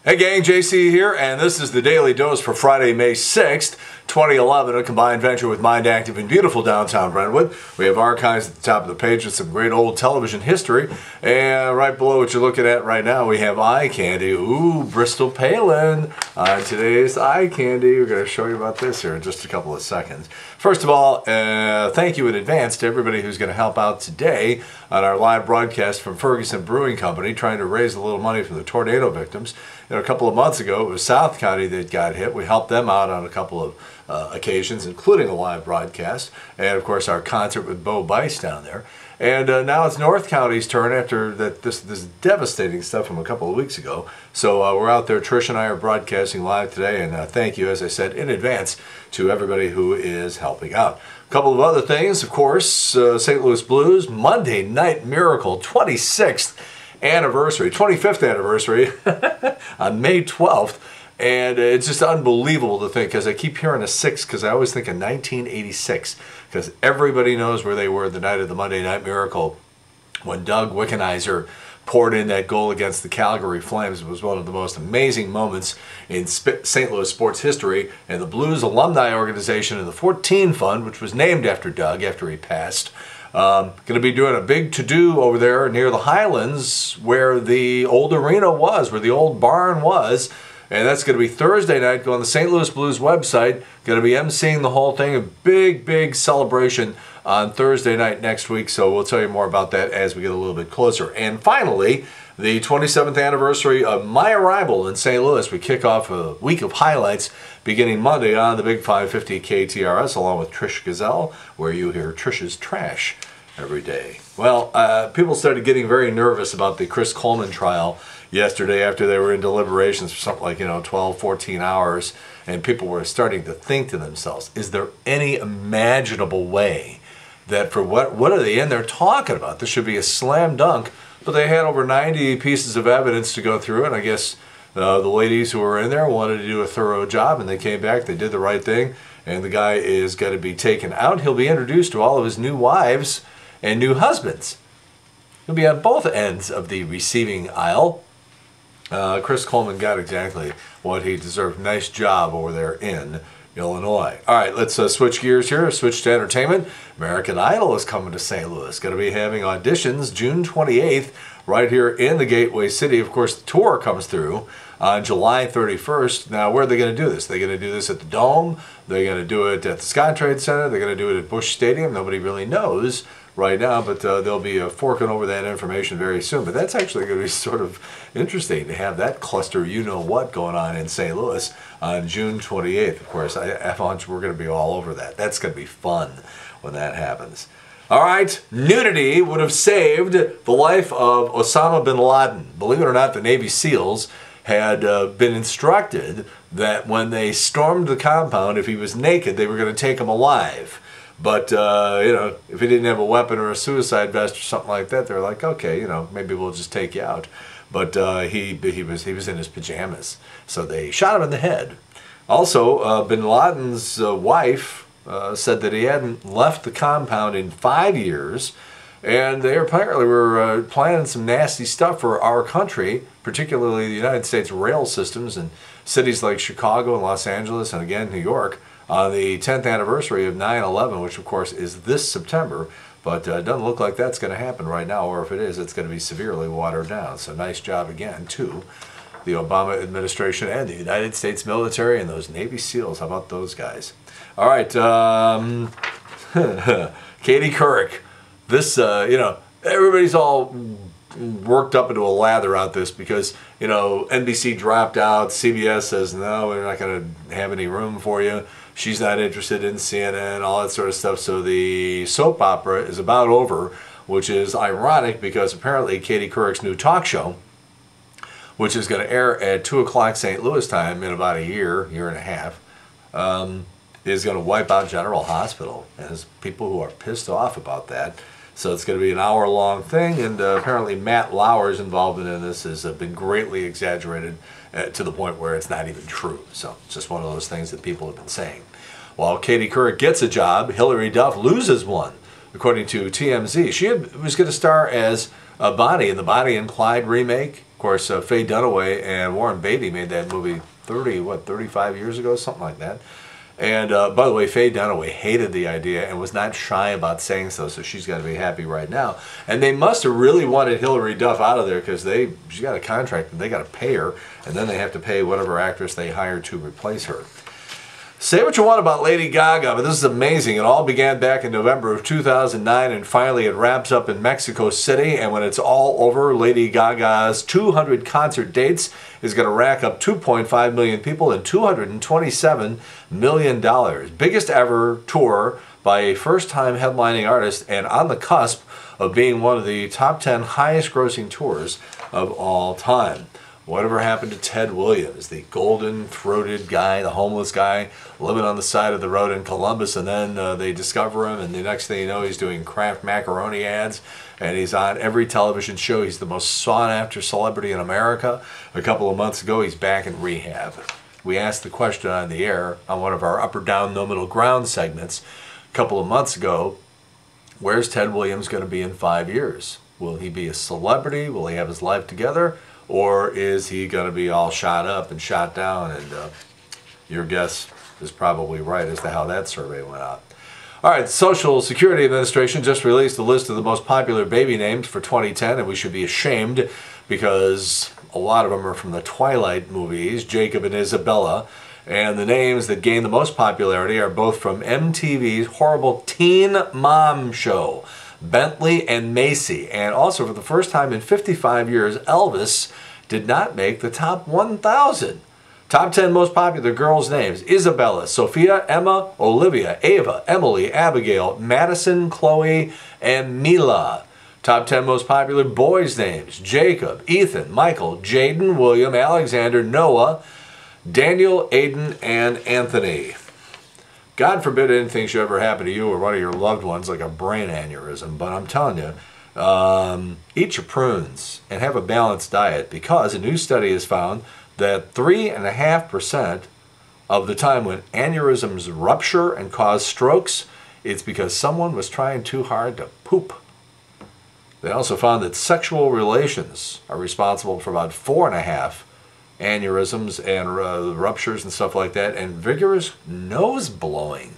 Hey gang, JC here, and this is the Daily Dose for Friday, May 6th, 2011, a combined venture with Mind Active in beautiful downtown Brentwood. We have archives at the top of the page with some great old television history, and right below what you're looking at right now, we have eye candy. Ooh, Bristol Palin. Today's eye candy, we're going to show you about this here in just a couple of seconds. First of all, thank you in advance to everybody who's going to help out today on our live broadcast from Ferguson Brewing Company, trying to raise a little money for the tornado victims. You know, a couple of months ago, it was South County that got hit. We helped them out on a couple of occasions, including a live broadcast, and of course our concert with Bo Bice down there. And now it's North County's turn after this devastating stuff from a couple of weeks ago. So we're out there. Trish and I are broadcasting live today, and thank you, as I said, in advance to everybody who is helping out. A couple of other things, of course, St. Louis Blues, Monday Night Miracle, 26th anniversary, 25th anniversary on May 12th. And it's just unbelievable to think, because I keep hearing a 6, because I always think of 1986, because everybody knows where they were the night of the Monday Night Miracle when Doug Wickenheiser poured in that goal against the Calgary Flames. It was one of the most amazing moments in St. Louis sports history. And the Blues Alumni Organization and the 14 Fund, which was named after Doug after he passed, going to be doing a big to-do over there near the Highlands where the old arena was, where the old barn was. And that's going to be Thursday night. Go on the St. Louis Blues website. Going to be emceeing the whole thing. A big, big celebration on Thursday night next week. So we'll tell you more about that as we get a little bit closer. And finally, the 27th anniversary of my arrival in St. Louis. We kick off a week of highlights beginning Monday on the Big 550 KTRS, along with Trish Gazelle, where you hear Trish's Trash every day. Well, people started getting very nervous about the Chris Coleman trial yesterday after they were in deliberations for something like, 12, 14 hours, and people were starting to think to themselves, is there any imaginable way that for what are they in there talking about? This should be a slam dunk. But they had over 90 pieces of evidence to go through, and I guess the ladies who were in there wanted to do a thorough job, and they came back, they did the right thing, and the guy is going to be taken out. He'll be introduced to all of his new wives and new husbands. He'll be on both ends of the receiving aisle. Chris Coleman got exactly what he deserved. Nice job over there in Illinois. All right, let's switch gears here, switch to entertainment. American Idol is coming to St. Louis. Going to be having auditions June 28th right here in the Gateway City. Of course, the tour comes through on July 31st. Now, where are they going to do this? They're going to do this at the Dome. They're going to do it at the Scottrade Center. They're going to do it at Busch Stadium. Nobody really knows right now, but they'll be forking over that information very soon. But that's actually going to be sort of interesting to have that cluster, you-know-what, going on in St. Louis on June 28th. Of course, we're going to be all over that. That's going to be fun when that happens. All right, nudity would have saved the life of Osama bin Laden. Believe it or not, the Navy SEALs had been instructed that when they stormed the compound, if he was naked, they were going to take him alive. But, if he didn't have a weapon or a suicide vest or something like that, they're like, okay, maybe we'll just take you out. But he was in his pajamas, so they shot him in the head. Also, bin Laden's wife said that he hadn't left the compound in 5 years, and they apparently were planning some nasty stuff for our country, particularly the United States rail systems and cities like Chicago and Los Angeles and again New York, on the 10th anniversary of 9/11, which of course is this September, but it doesn't look like that's going to happen right now, or if it is, it's going to be severely watered down. So nice job again to the Obama administration and the United States military and those Navy SEALs. How about those guys? All right, Katie Couric. This, everybody's all worked up into a lather out this because, NBC dropped out. CBS says, no, we're not going to have any room for you. She's not interested in CNN, all that sort of stuff. So the soap opera is about over, which is ironic because apparently Katie Couric's new talk show, which is going to air at 2 o'clock St. Louis time in about a year and a half, is going to wipe out General Hospital. And there's people who are pissed off about that. So it's going to be an hour-long thing, and apparently Matt Lauer's involvement in this has been greatly exaggerated to the point where it's not even true. So it's just one of those things that people have been saying. While Katie Couric gets a job, Hilary Duff loses one, according to TMZ. She was going to star as Bonnie in the Bonnie and Clyde remake, Of course, Faye Dunaway and Warren Beatty made that movie 35 years ago, something like that. And by the way, Faye Dunaway hated the idea and was not shy about saying so she's got to be happy right now. And they must have really wanted Hilary Duff out of there because she got a contract and they got to pay her, and then they have to pay whatever actress they hired to replace her. Say what you want about Lady Gaga, but this is amazing. It all began back in November of 2009, and finally it wraps up in Mexico City. And when it's all over, Lady Gaga's 200 concert dates is going to rack up 2.5 million people and $227 million. Biggest ever tour by a first-time headlining artist, and on the cusp of being one of the top 10 highest-grossing tours of all time. Whatever happened to Ted Williams, the golden-throated guy, the homeless guy living on the side of the road in Columbus, and then they discover him, and the next thing you know, he's doing Kraft macaroni ads, and he's on every television show. He's the most sought-after celebrity in America. A couple of months ago, he's back in rehab. We asked the question on the air on one of our Up or Down, No Middle Ground segments a couple of months ago, where's Ted Williams going to be in 5 years? Will he be a celebrity? Will he have his life together? Or is he going to be all shot up and shot down? And your guess is probably right as to how that survey went out. All right, the Social Security Administration just released a list of the most popular baby names for 2010, and we should be ashamed because a lot of them are from the Twilight movies, Jacob and Isabella. And the names that gain the most popularity are both from MTV's horrible Teen Mom show, Bentley and Macy. And also, for the first time in 55 years, Elvis did not make the top 1,000. Top 10 most popular girls' names: Isabella, Sophia, Emma, Olivia, Ava, Emily, Abigail, Madison, Chloe, and Mila. Top 10 most popular boys' names: Jacob, Ethan, Michael, Jaden, William, Alexander, Noah, Daniel, Aiden, and Anthony. God forbid anything should ever happen to you or one of your loved ones, like a brain aneurysm, but I'm telling you, eat your prunes and have a balanced diet, because a new study has found that 3.5% of the time when aneurysms rupture and cause strokes, it's because someone was trying too hard to poop. They also found that sexual relations are responsible for about 4.5 aneurysms and ruptures and stuff like that, and vigorous nose blowing,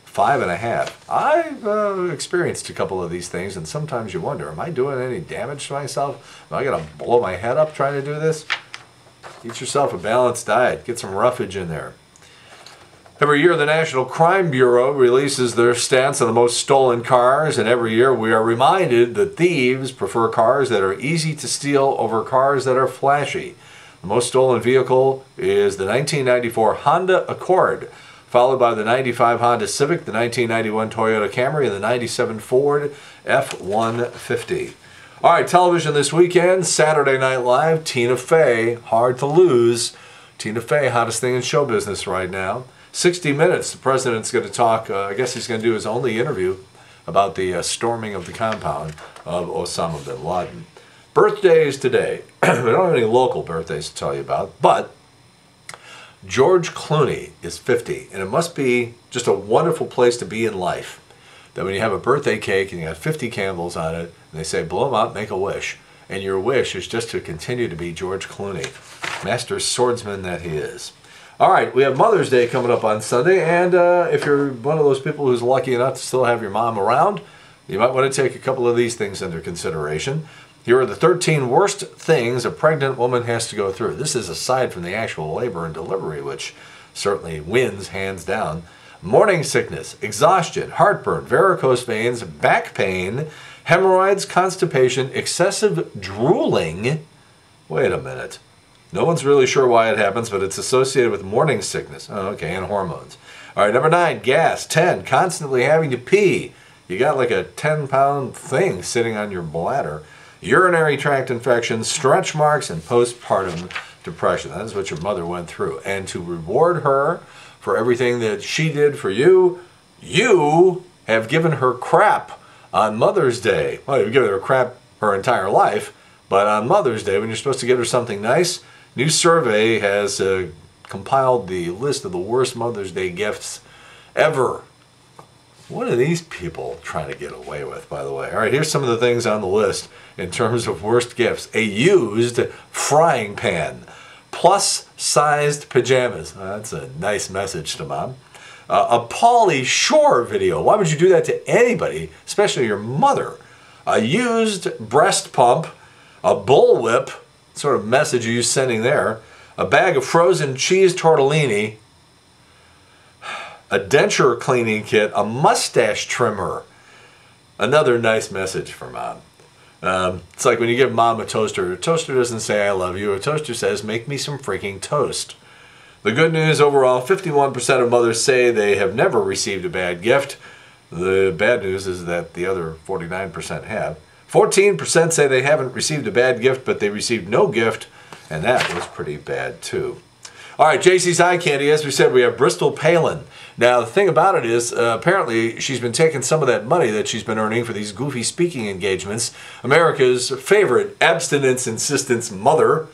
5.5. I've experienced a couple of these things, and sometimes you wonder, am I doing any damage to myself? Am I going to blow my head up trying to do this? Eat yourself a balanced diet. Get some roughage in there. Every year, the National Crime Bureau releases their stats on the most stolen cars, and every year we are reminded that thieves prefer cars that are easy to steal over cars that are flashy. The most stolen vehicle is the 1994 Honda Accord, followed by the 95 Honda Civic, the 1991 Toyota Camry, and the 97 Ford F-150. All right, television this weekend, Saturday Night Live, Tina Fey, hard to lose. Tina Fey, hottest thing in show business right now. 60 Minutes, the president's going to talk, I guess he's going to do his only interview about the storming of the compound of Osama bin Laden. Birthdays today. We don't have any local birthdays to tell you about, but George Clooney is 50, and it must be just a wonderful place to be in life, that when you have a birthday cake and you got 50 candles on it, and they say, blow them out, make a wish, and your wish is just to continue to be George Clooney, master swordsman that he is. All right, we have Mother's Day coming up on Sunday, and if you're one of those people who's lucky enough to still have your mom around, you might want to take a couple of these things under consideration. Here are the 13 worst things a pregnant woman has to go through. This is aside from the actual labor and delivery, which certainly wins hands down. Morning sickness, exhaustion, heartburn, varicose veins, back pain, hemorrhoids, constipation, excessive drooling. Wait a minute. No one's really sure why it happens, but it's associated with morning sickness. Oh, okay, and hormones. All right, number 9, gas. 10, constantly having to pee. You got like a 10-pound thing sitting on your bladder. Urinary tract infections, stretch marks, and postpartum depression. That is what your mother went through. And to reward her for everything that she did for you, you have given her crap on Mother's Day. Well, you've given her crap her entire life, but on Mother's Day, when you're supposed to give her something nice, new survey has compiled the list of the worst Mother's Day gifts ever. What are these people trying to get away with, by the way? All right, here's some of the things on the list in terms of worst gifts. A used frying pan, plus-sized pajamas. That's a nice message to mom. A Pauly Shore video. Why would you do that to anybody, especially your mother? A used breast pump, a bullwhip, sort of message are you sending there? A bag of frozen cheese tortellini, a denture cleaning kit, a mustache trimmer. Another nice message for mom. It's like when you give mom a toaster doesn't say I love you, a toaster says make me some freaking toast. The good news overall, 51% of mothers say they have never received a bad gift. The bad news is that the other 49% have. 14% say they haven't received a bad gift, but they received no gift, and that was pretty bad too. All right, JC's Eye Candy, as we said, we have Bristol Palin. Now, the thing about it is, apparently, she's been taking some of that money that she's been earning for these goofy speaking engagements. America's favorite abstinence insistence mother,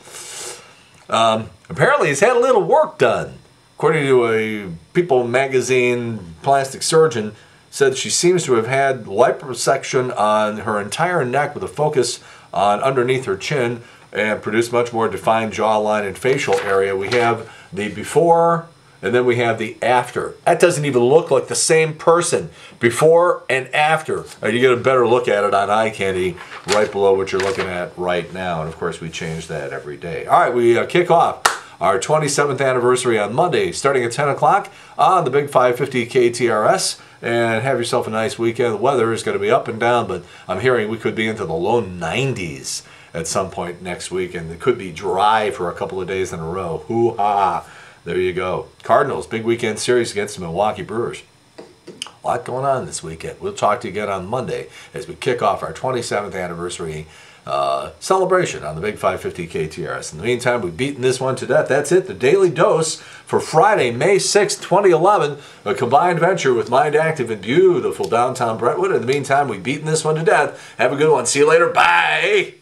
apparently has had a little work done. According to a People magazine plastic surgeon, said she seems to have had liposuction on her entire neck with a focus on underneath her chin and produced much more defined jawline and facial area. We have the before and then we have the after. That doesn't even look like the same person. Before and after. You get a better look at it on Eye Candy right below what you're looking at right now. And of course we change that every day. All right, we kick off our 27th anniversary on Monday, starting at 10 o'clock on the Big 550 KTRS. And have yourself a nice weekend. The weather is going to be up and down, but I'm hearing we could be into the low 90s at some point next week, and it could be dry for a couple of days in a row. Hoo-ha! There you go. Cardinals, big weekend series against the Milwaukee Brewers. A lot going on this weekend. We'll talk to you again on Monday as we kick off our 27th anniversary celebration on the Big 550 KTRS. In the meantime, we've beaten this one to death. That's it, the Daily Dose for Friday, May 6, 2011, a combined venture with Mind Active in beautiful downtown Brentwood. In the meantime, we've beaten this one to death. Have a good one. See you later. Bye!